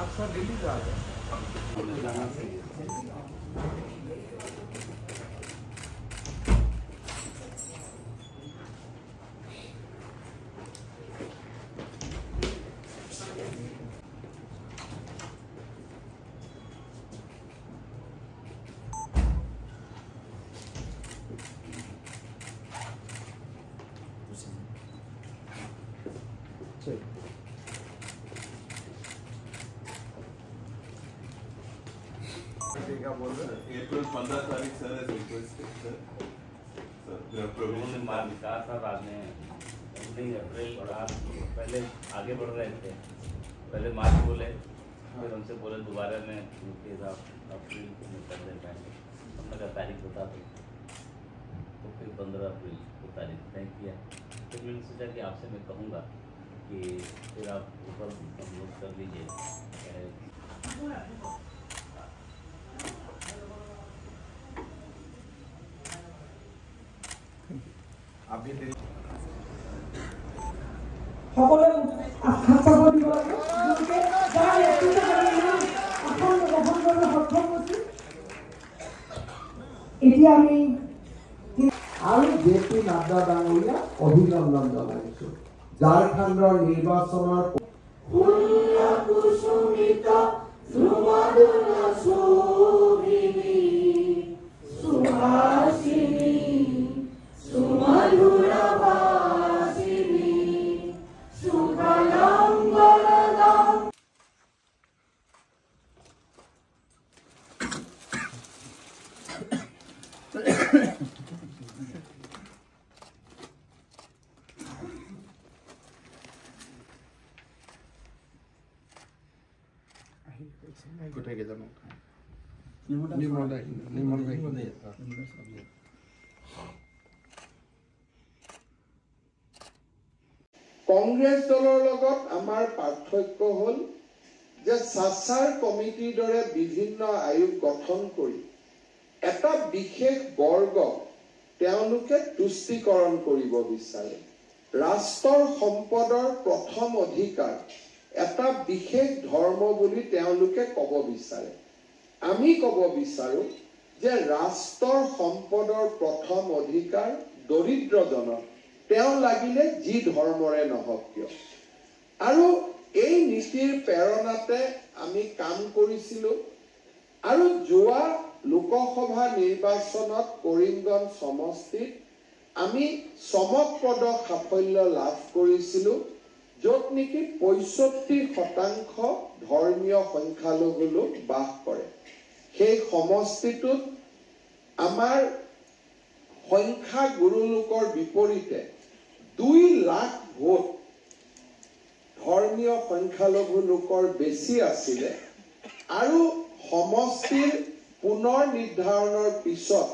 अक्सर दिल्ली जाते हैं April 15 तारीख सर है रिक्वेस्ट सर प्रोविजन मार्च कहा था बाद में नहीं अप्रैल और आप पहले आगे बढ़ रहे थे पहले मार्च बोले फिर हमसे बोले दोबारा में उनके हिसाब अप्रैल में कर दे पाएंगे हमने का तारीख बता दो तो फिर 15 अप्रैल को तारीख तय किया फिर मैंने सोचा कि आपसे मैं कहूँगा कि फिर आप ऊपर हम लोग कर लीजिए अभी সকলে আস্থাব দিব লাগে গতিকে যারা এখন গ্রহণ কৰিবলৈ সক্ষম হৈছে এতিয়া আমি আৰু জেপি নাড্ডা ডাঙৰীয়া অভিনন্দন জনাইছো ঝাৰখণ্ডৰ নিৰ্বাচনৰ কংগ্ৰেছ দলৰ লগত আমাৰ পাৰ্থক্য হ'ল যে সাচাৰ কমিটিৰ দৰে বিভিন্ন আয়োগ গঠন কৰি এটা বিশেষ বৰ্গ তেওঁলোকে তুষ্টিকৰণ কৰিব বিচাৰে ৰাষ্ট্ৰৰ সম্পদৰ প্ৰথম অধিকাৰ এটা বিশেষ ধৰ্ম বুলি তেওঁলোকে ক'ব বিচাৰে আমি ক'ব বিচাৰো যে ৰাষ্ট্ৰৰ সম্পদৰ প্ৰথম অধিকাৰ দৰিদ্ৰজনক তেওঁ লাগিলে যি ধৰ্মৰে নহওক কিয় আৰু এই নীতিৰ প্ৰেৰণাতে আমি কাম কৰিছিলো আৰু যোৱা লোকসভা নিৰ্বাচনত কৰিমগঞ্জ সমষ্টিত আমি চমকপ্ৰদ সাফল্য লাভ কৰিছিলো য'ত নেকি 65% ধৰ্মীয় সংখ্যালঘু লোক বাস কৰে সেই সমষ্টিটোত আমাৰ সংখ্যা গুৰু লোকৰ বিপৰীতে 2 লাখ ভোট ধৰ্মীয় সংখ্যালঘু লোকৰ বেছি আছিল আৰু সমষ্টিৰ পুনৰ নিৰ্ধাৰণৰ পিছত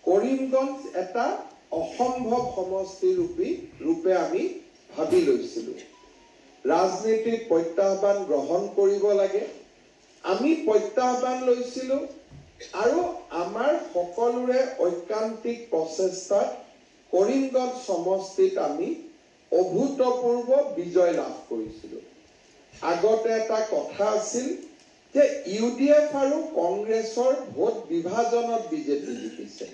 কৰিমগঞ্জ এটা অসম্ভৱ সমষ্টি ৰূপে আমি ভাবি লৈছিলো ৰাজনীতিত প্ৰত্যাহ্বান গ্ৰহণ কৰিব লাগে আমি প্ৰত্যাহ্বান লৈছিলো আৰু আমাৰ সকলোৰে ঐকান্তিক প্ৰচেষ্টাত কৰিমগঞ্জ সমষ্টিত আমি অভূতপূৰ্ব বিজয় লাভ কৰিছিলো আগতে এটা কথা আছিল যে ইউডিএফ আৰু কংগ্ৰেছৰ ভোট বিভাজনত বিজেপি জিকিছে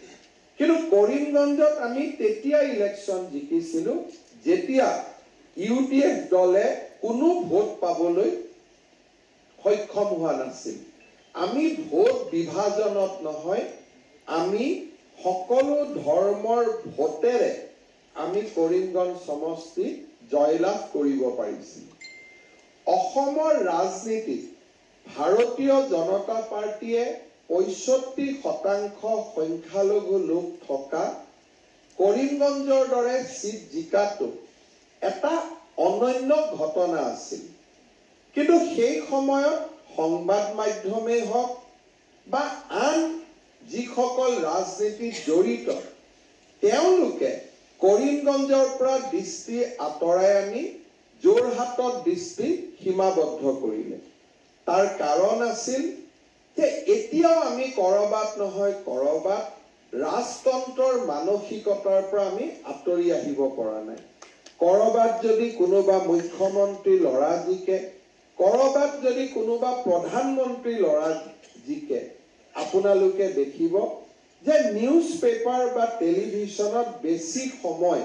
কিন্তু কৰিমগঞ্জত আমি তেতিয়া ইলেকশ্যন জিকিছিলো যেতিয়া ইউডিএফ দলে কোনো ভোট পাবলৈ সক্ষম হোৱা নাছিল আমি ভোট বিভাজনত নহয় আমি সকলো ধৰ্মৰ ভোটেৰে আমি কৰিমগঞ্জ সমষ্টি জয়লাভ কৰিব পাৰিছিলো অসমৰ ৰাজনীতিত ভাৰতীয় জনতা পাৰ্টিয়ে 65% সংখ্যালঘু লোক থকা কৰিমগঞ্জৰ দৰে সিট জিকাটো এটা অনন্য ঘটনা আছিল কিন্তু সেই সময়ত সংবাদ মাধ্যমেই হওক বা আন যিসকল ৰাজনীতিত জড়িত তেওঁলোকে কৰিমগঞ্জৰ পৰা দৃষ্টি আঁতৰাই আনি যোৰহাটত দৃষ্টি সীমাবদ্ধ কৰিলে তাৰ কাৰণ আছিল যে এতিয়াও আমি কৰবাত নহয় কৰবাত ৰাজতন্ত্ৰৰ মানসিকতাৰ পৰা আমি আঁতৰি আহিব পৰা নাই কৰবাত যদি কোনোবা মুখ্যমন্ত্ৰী ল'ৰা জিকে, কৰবাত যদি কোনোবা প্ৰধানমন্ত্ৰী ল'ৰা জিকে, আপোনালোকে দেখিব যে নিউজ পেপাৰ বা টেলিভিছনত বেছি সময়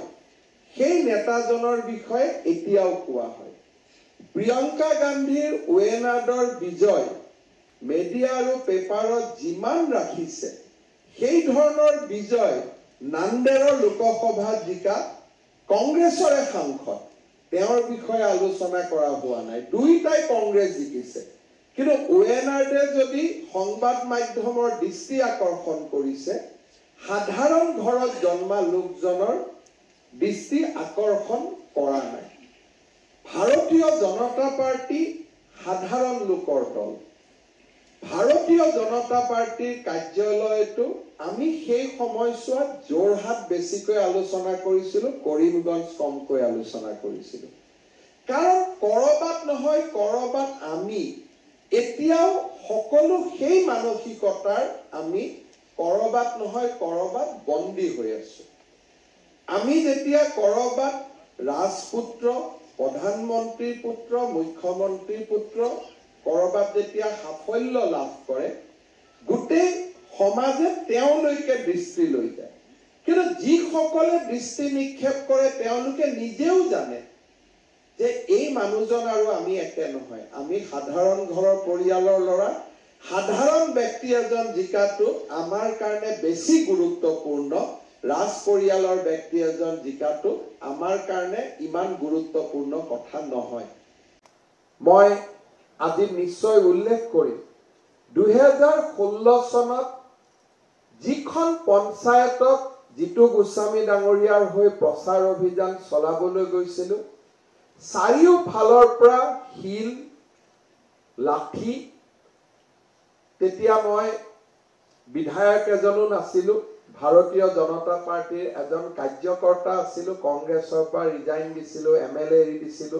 সেই নেতাজনৰ বিষয়ে এতিয়াও কোৱা হয়। প্ৰিয়ংকা গান্ধীৰ ৱেনাডৰ বিজয় মিডিয়া আৰু পেপাৰত যিমান ৰাখিছে, সেই ধৰণৰ বিজয় নান্দেৰৰ লোকসভা জিকা কংগ্ৰেছৰে সাংসদ, তেওঁৰ বিষয়ে আলোচনা কৰা হোৱা নাই। দুইটাই কংগ্ৰেছ জিকিছে, কিন্তু ৱেনাৰ্ডে যদি সংবাদ মাধ্যমৰ দৃষ্টি আকৰ্ষণ কৰিছে, সাধাৰণ ঘৰত জন্মা লোকজনৰ দৃষ্টি আকৰ্ষণ কৰা নাই। ভাৰতীয় জনতা পাৰ্টি সাধাৰণ লোকৰ দল। ভাৰতীয় জনতা পাৰ্টিৰ কাৰ্যালয়টো আমি সেই সময়ছোৱাত যোৰহাট বেছিকৈ আলোচনা কৰিছিলো, কৰিমগঞ্জ কমকৈ আলোচনা কৰিছিলো। কাৰণ কৰবাত নহয় কৰবাত আমি এতিয়াও সকলো সেই মানসিকতাৰ আমি কৰবাত নহয় কৰবাত বন্দী হৈ আছো। আমি যেতিয়া কৰবাত ৰাজপুত্ৰ, প্ৰধানমন্ত্ৰীৰ পুত্ৰ, মুখ্যমন্ত্ৰীৰ পুত্ৰ কৰবাত যেতিয়া সাফল্য লাভ কৰে, গোটেই সমাজে তেওঁলৈকে দৃষ্টি লৈ যায়। কিন্তু যিসকলে দৃষ্টি নিক্ষেপ কৰে তেওঁলোকে নিজেও জানে যে এই মানুহজন আৰু আমি একে নহয়। আমি সাধাৰণ ঘৰৰ পৰিয়ালৰ ল'ৰা, সাধাৰণ ব্যক্তি এজন জিকাটো আমাৰ কাৰণে বেছি গুৰুত্বপূৰ্ণ, ৰাজ পৰিয়ালৰ ব্যক্তি এজন জিকাটো আমাৰ কাৰণে ইমান গুৰুত্বপূৰ্ণ কথা নহয়। মই আজি নিশ্চয় উল্লেখ কৰিম, 2016 চনত যিখন পঞ্চায়তত জিতু গোস্বামী ডাঙৰীয়াৰ হৈ প্ৰচাৰ অভিযান চলাবলৈ গৈছিলো, চাৰিওফালৰ পৰা শিল, লাঠি, তেতিয়া মই বিধায়ক এজনো নাছিলো, ভাৰতীয় জনতা পাৰ্টিৰ এজন কাৰ্যকৰ্তা আছিলো, কংগ্ৰেছৰ পৰা ৰিজাইন দিছিলো, MLA এৰি দিছিলো,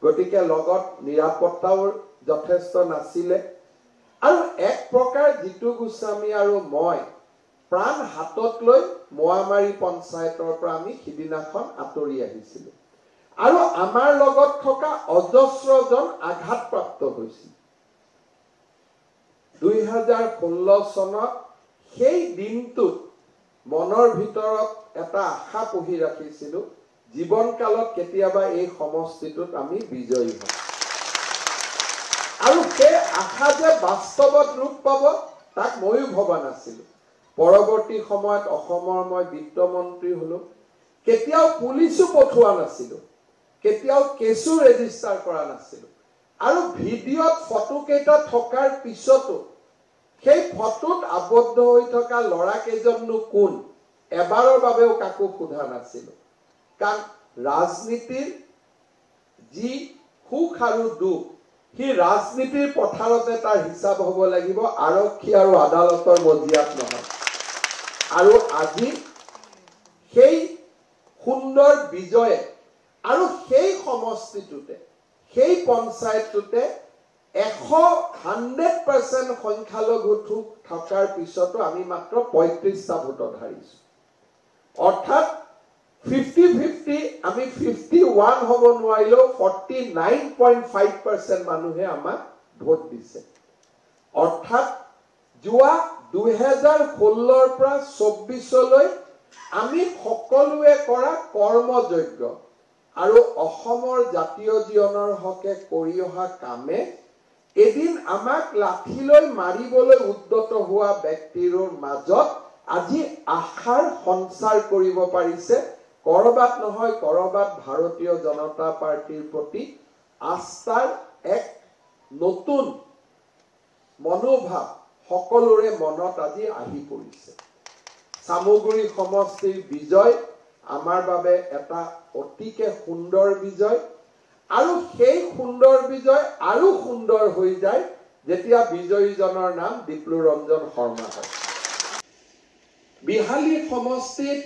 গতিকে লগত নিৰাপত্তাও যথেষ্ট নাছিলে। আৰু এক প্ৰকাৰ জিতু গোস্বামী আৰু মই প্ৰাণ হাতত লৈ মোৱামাৰী পঞ্চায়তৰ পৰা আমি সিদিনাখন আঁতৰি আহিছিলো। আৰু আমাৰ লগত থকা অজস্ৰজন আঘাতপ্ৰাপ্ত হৈছিল। 2016 চনত সেই দিনটোত মনৰ ভিতৰত এটা আশা পুহি ৰাখিছিলো, জীৱনকালত কেতিয়াবা এই সমষ্টিটোত আমি বিজয়ী হম। আৰু সেই আশা যে বাস্তৱত ৰূপ পাব তাক ময়ো ভবা নাছিলো। পৰৱৰ্তী সময়ত অসমৰ মই বিত্তমন্ত্ৰী হলো, কেতিয়াও পুলিচো পঠোৱা নাছিলো, কেতিয়াও কেছো ৰেজিষ্টাৰ কৰা নাছিলো। আৰু ভিডিঅ'ত ফটো কেইটা থকাৰ পিছতো সেই ফটোত আবদ্ধ হৈ থকা ল'ৰা কেইজননো কোন এবাৰৰ বাবেও কাকো সোধা নাছিলো। কাৰণ ৰাজনীতিৰ যি সুখ আৰু দুখ, সি ৰাজনীতিৰ পথাৰতে তাৰ হিচাপ হ'ব লাগিব, আৰক্ষী আৰু আদালতৰ মজিয়াত নহয়। আৰু আজি সেই সুন্দৰ বিজয়ে আৰু সেই সমষ্টিটোতে, সেই পঞ্চায়তটোতে 100% সংখ্যালঘু থকাৰ পিছতো আমি মাত্ৰ 35টা ভোটত হাৰিছো। অৰ্থাৎ 50-50 আমি 51 হ'ব নোৱাৰিলেও 49.5% মানুহে আমাক ভোট দিছে। অৰ্থাৎ যোৱা 2016ৰ পৰা 24লৈ আমি সকলোৱে কৰা কৰ্মযজ্ঞ আৰু অসমৰ জাতীয় জীৱনৰ হকে কৰি অহা কামে এদিন আমাক লাঠিলৈ মাৰিবলৈ উদ্যত হোৱা ব্যক্তিৰ মাজত আজি আশাৰ সঞ্চাৰ কৰিব পাৰিছে। কৰবাত নহয় কৰবাত ভাৰতীয় জনতা পাৰ্টিৰ প্ৰতি আস্থাৰ এক নতুন মনোভাৱ সকলোৰে মনত আজি আহি পৰিছে। চামগুৰি সমষ্টিৰ বিজয় আমাৰ বাবে এটা অতিকে সুন্দৰ বিজয়। আৰু সেই সুন্দৰ বিজয় আৰু সুন্দৰ হৈ যায় যেতিয়া বিজয়ীজনৰ নাম দীপ্লু ৰঞ্জন শৰ্মা হয়। বিহালী সমষ্টিত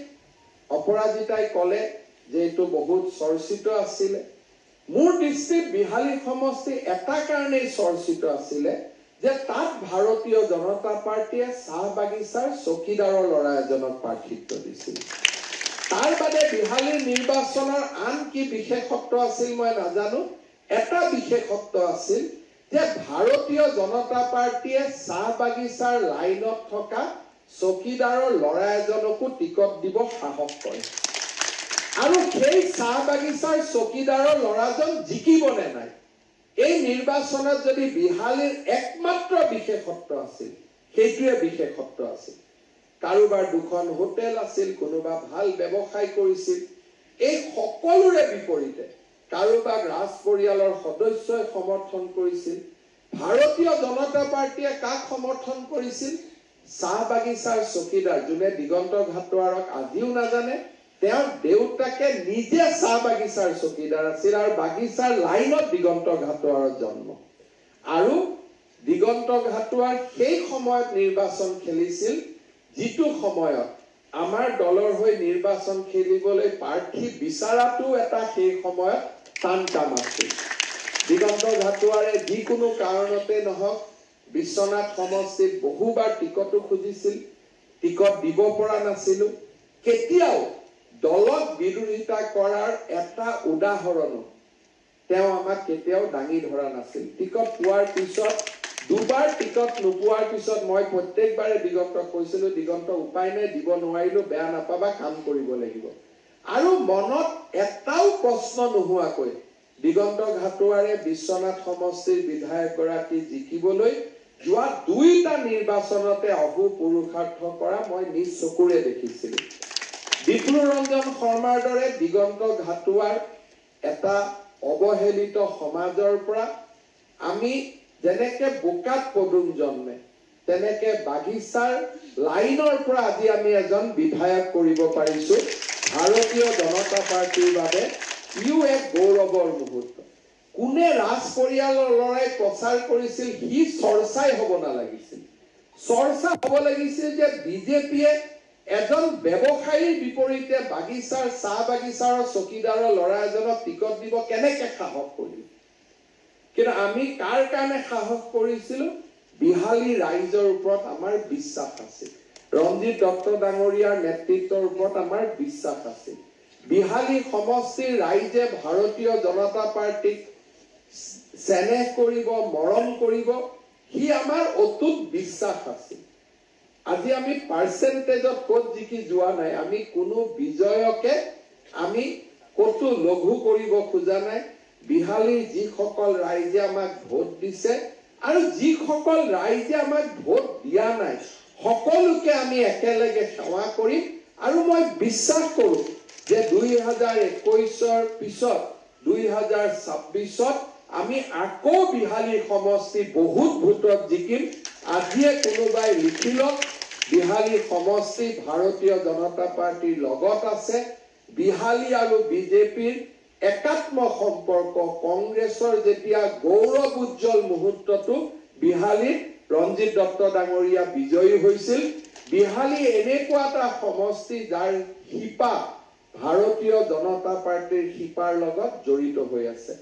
অপৰাজিতাই কলে যে এইটো বহুত চৰ্চিত আছিলে। মোৰ দৃষ্টিত বিহালী সমষ্টি এটা কাৰণেই চৰ্চিত আছিলে যে তাত ভাৰতীয় জনতা পাৰ্টিয়ে চাহ বাগিচাৰ চকীদাৰৰ ল'ৰা এজনক প্ৰাৰ্থিত্ব দিছিল। তাৰ বাদে বিহালীৰ নিৰ্বাচনৰ আন কি বিশেষত্ব আছিল মই নাজানো এটা বিশেষত্ব আছিল যে ভাৰতীয় জনতা পাৰ্টিয়ে চাহ বাগিচাৰ লাইনত থকা চকীদাৰৰ ল'ৰা এজনকো টিকট দিব সাহস কৰে আৰু সেই চাহ বাগিচাৰ চকীদাৰৰ ল'ৰাজন জিকিবনে নাই এই নিৰ্বাচনত যদি বিহালীৰ একমাত্ৰ বিশেষত্ব আছিল সেইটোৱে বিশেষত্ব আছিল কাৰোবাৰ দুখন হোটেল আছিল কোনোবা ভাল ব্যৱসায় কৰিছিল এই সকলোৰে বিপৰীতে কাৰোবাক ৰাজ পৰিয়ালৰ সদস্যই সমৰ্থন কৰিছিল ভাৰতীয় জনতা পাৰ্টিয়ে কাক সমৰ্থন কৰিছিল চাহ বাগিচাৰ চকীদাৰ যোনে দিগন্ত ঘাটোৱাৰক আজিও নাজানে তেওঁৰ দেউতাকে নিজে চাহ বাগিচাৰ চকীদাৰ আছিল আৰু বাগিচাৰ লাইনত দিগন্ত ঘাটোৱাৰৰ জন্ম আৰু দিগন্ত ঘাটোৱাৰ সেই সময়ত নিৰ্বাচন খেলিছিল যিটো সময়ত আমাৰ দলৰ হৈ নিৰ্বাচন খেলিবলৈ প্ৰাৰ্থী বিচৰাটো এটা সেই সময়ত টান কাম আছিল দিগন্ত ঘাটোৱাৰে যিকোনো কাৰণতে নহওক বিশ্বনাথ সমষ্টিত বহুবাৰ টিকটো খুজিছিল টিকট দিব পৰা নাছিলো কেতিয়াও দলক বিৰোধিতা কৰাৰ এটা উদাহৰণো তেওঁ আমাক কেতিয়াও দাঙি ধৰা নাছিল টিকট পোৱাৰ পিছত দুবাৰ টিকট নোপোৱাৰ পিছত মই প্ৰত্যেকবাৰে দিগন্তক কৈছিলো দিগন্ত উপায় নাই দিব নোৱাৰিলো বেয়া নাপাবা কাম কৰিব লাগিব আৰু মনত এটাও প্ৰশ্ন নোহোৱাকৈ দিগন্ত ঘাটোৱাৰে বিশ্বনাথ সমষ্টিৰ বিধায়ক গৰাকী জিকিবলৈ যোৱা দুইটা নিৰ্বাচনতে অহু পুৰুষাৰ্থ কৰা মই নিজ চকুৰে দেখিছিলো বিপ্লু ৰঞ্জন শৰ্মাৰ দৰে দিগন্ত ঘাটোৱাৰ এটা অৱহেলিত সমাজৰ পৰা আমি যেনেকে বোকাত পদুম জন্মে তেনেকে বাগিচাৰ লাইনৰ পৰা আজি আমি এজন বিধায়ক কৰিব পাৰিছো ভাৰতীয় জনতা পাৰ্টিৰ বাবে ইও এক গৌৰৱৰ মুহূৰ্ত কোনে ৰাজ পৰিয়ালৰ লৰাই প্ৰচাৰ কৰিছিল হি চৰ্চাই হ'ব নালাগিছিল চৰ্চা হ'ব লাগিছিল যে বিজেপিয়ে এজন ব্যৱসায়ীৰ বিপৰীতে বাগিচাৰ চাহ বাগিচাৰ চকীদাৰৰ ল'ৰা এজনক টিকট দিব কেনেকে সাহস কৰিল কিন্তু আমি কাৰ কাৰণে সাহস কৰিছিলো বিহালী ৰাইজৰ ওপৰত আমাৰ বিশ্বাস আছিল ৰঞ্জিত দত্ত ডাঙৰীয়াৰ নেতৃত্বৰ ওপৰত আমাৰ বিশ্বাস আছিল বিহালী সমষ্টিৰ ৰাইজে ভাৰতীয় জনতা পাৰ্টিক চেনেহ কৰিব মৰম কৰিব হি আমাৰ অটুট বিশ্বাস আছিল আজি আমি পাৰ্চেন্টেজত ক'ত জিকি যোৱা নাই আমি কোনো বিজয়কে আমি ক'তো লঘু কৰিব খোজা নাই বিহালীৰ যিসকল ৰাইজে আমাক ভোট দিছে আৰু যিসকল ৰাইজে আমাক ভোট দিয়া নাই সকলোকে আমি একেলগে সেৱা কৰিম আৰু মই বিশ্বাস কৰোঁ যে 2021ৰ পিছত 2026ত আমি আকৌ বিহালী সমষ্টি বহুত ভোটত জিকিম আজিয়ে কোনোবাই লিখিলক বিহালী সমষ্টি ভাৰতীয় জনতা পাৰ্টিৰ লগত আছে বিহালী আৰু বিজেপিৰ একাত্ম সম্পৰ্ক কংগ্ৰেছৰ যেতিয়া গৌৰৱ উজ্জ্বল মুহূৰ্তটো বিহালীত ৰঞ্জিত দত্ত ডাঙৰীয়া বিজয়ী হৈছিল বিহালী এনেকুৱা এটা সমষ্টি যাৰ শিপা ভাৰতীয় জনতা পাৰ্টিৰ শিপাৰ লগত জড়িত হৈ আছে